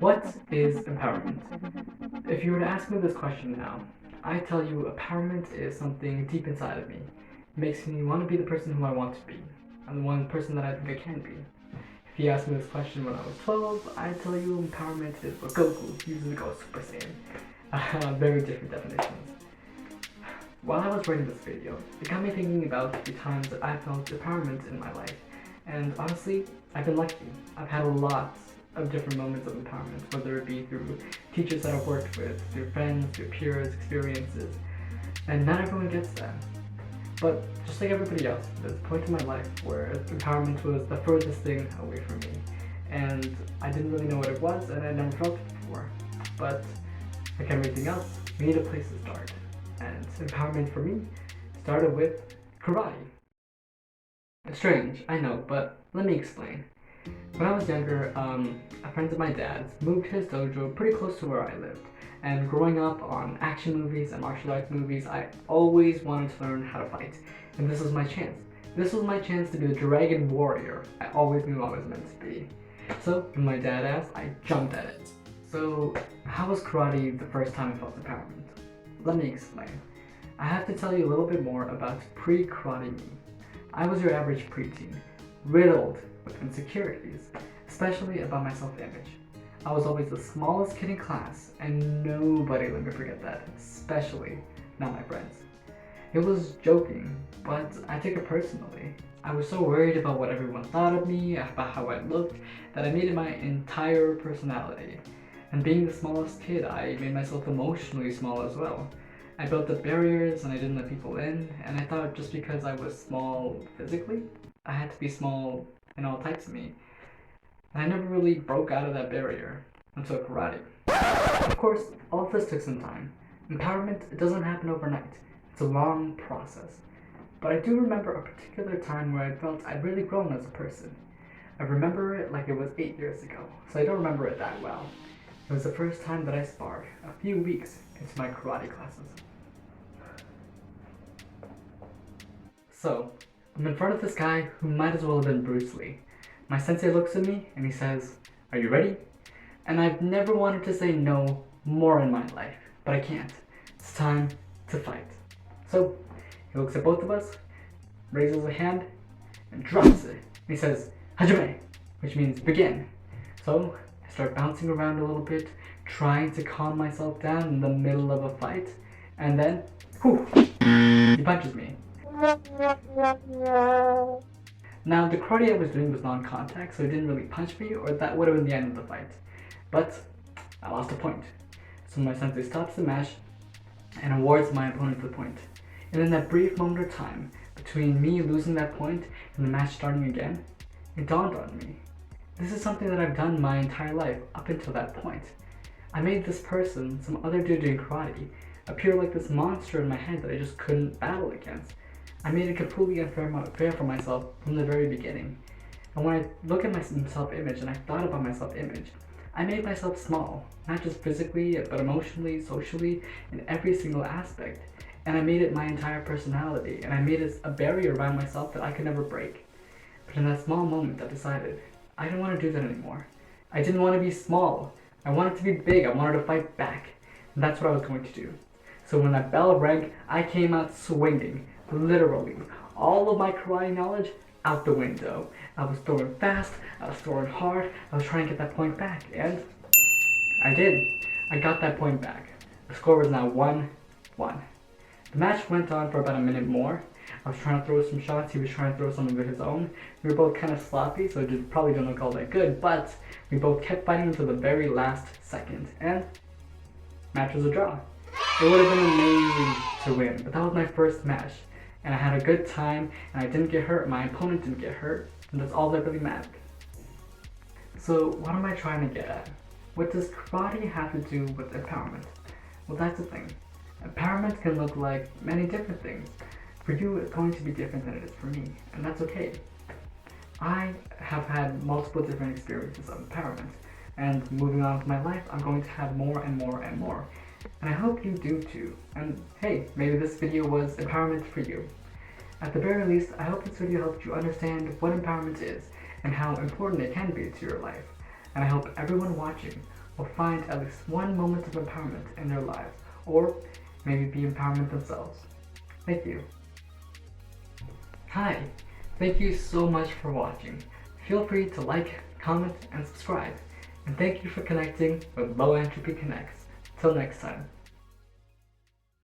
What is empowerment? If you were to ask me this question now, I tell you empowerment is something deep inside of me. It makes me want to be the person who I want to be, and the one person that I think I can be. If you asked me this question when I was 12, I'd tell you empowerment is what Goku uses to go Super Saiyan. Very different definitions. While I was writing this video, it got me thinking about the times that I felt empowerment in my life. And honestly, I've been lucky. I've had a lot of different moments of empowerment, whether it be through teachers that I've worked with, through friends, through peers, experiences, and not everyone gets that. But just like everybody else, there's a point in my life where empowerment was the furthest thing away from me, and I didn't really know what it was, and I never felt it before. But like everything else, we need a place to start, and empowerment for me started with karate. It's strange, I know, but let me explain. When I was younger, a friend of my dad's moved his dojo pretty close to where I lived. And growing up on action movies and martial arts movies, I always wanted to learn how to fight. And this was my chance. This was my chance to be the dragon warrior I always knew I was meant to be. So, when my dad asked, I jumped at it. So, how was karate the first time I felt empowerment? Let me explain. I have to tell you a little bit more about pre-karate me. I was your average preteen, riddled with insecurities, especially about my self-image. I was always the smallest kid in class, and nobody let me forget that, especially not my friends. It was joking, but I took it personally. I was so worried about what everyone thought of me, about how I looked, that I made it my entire personality. And being the smallest kid, I made myself emotionally small as well. I built up barriers and I didn't let people in, and I thought just because I was small physically, I had to be small in all types of me. And I never really broke out of that barrier until karate. Of course, all of this took some time. Empowerment, it doesn't happen overnight. It's a long process. But I do remember a particular time where I felt I'd really grown as a person. I remember it like it was 8 years ago, so I don't remember it that well. It was the first time that I sparred, a few weeks into my karate classes. So, I'm in front of this guy who might as well have been Bruce Lee. My sensei looks at me and he says, "Are you ready?" And I've never wanted to say no more in my life, but I can't. It's time to fight. So, he looks at both of us, raises a hand, and drops it. And he says, "Hajime," which means begin. So, I start bouncing around a little bit, trying to calm myself down in the middle of a fight, and then, whew, he punches me. Now, the karate I was doing was non-contact, so he didn't really punch me, or that would have been the end of the fight. But I lost a point. So my sensei stops the match and awards my opponent the point. And in that brief moment of time, between me losing that point and the match starting again, it dawned on me. This is something that I've done my entire life up until that point. I made this person, some other dude doing karate, appear like this monster in my head that I just couldn't battle against. I made it completely unfair for myself from the very beginning. And when I look at my self-image and I thought about my self-image, I made myself small, not just physically, but emotionally, socially, in every single aspect. And I made it my entire personality, and I made it a barrier around myself that I could never break. But in that small moment, I decided I didn't want to do that anymore. I didn't want to be small. I wanted to be big. I wanted to fight back. And that's what I was going to do. So when that bell rang, I came out swinging. Literally, all of my karate knowledge out the window. I was throwing fast, I was throwing hard, I was trying to get that point back, and I did. I got that point back. The score was now 1-1. The match went on for about a minute more. I was trying to throw some shots, he was trying to throw some of his own. We were both kind of sloppy, so it probably didn't look all that good, but we both kept fighting until the very last second, and match was a draw. It would have been amazing to win, but that was my first match. And I had a good time, and I didn't get hurt, my opponent didn't get hurt, and that's all that really mattered. So what am I trying to get at? What does karate have to do with empowerment? Well, that's the thing. Empowerment can look like many different things. For you, it's going to be different than it is for me, and that's okay. I have had multiple different experiences of empowerment, and moving on with my life, I'm going to have more and more and more. And I hope you do too. And hey, maybe this video was empowerment for you. At the very least, I hope this video helped you understand what empowerment is and how important it can be to your life. And I hope everyone watching will find at least one moment of empowerment in their lives, or maybe be empowerment themselves. Thank you. Hi, thank you so much for watching. Feel free to like, comment, and subscribe. And thank you for connecting with Low Entropy Connects. Till next time.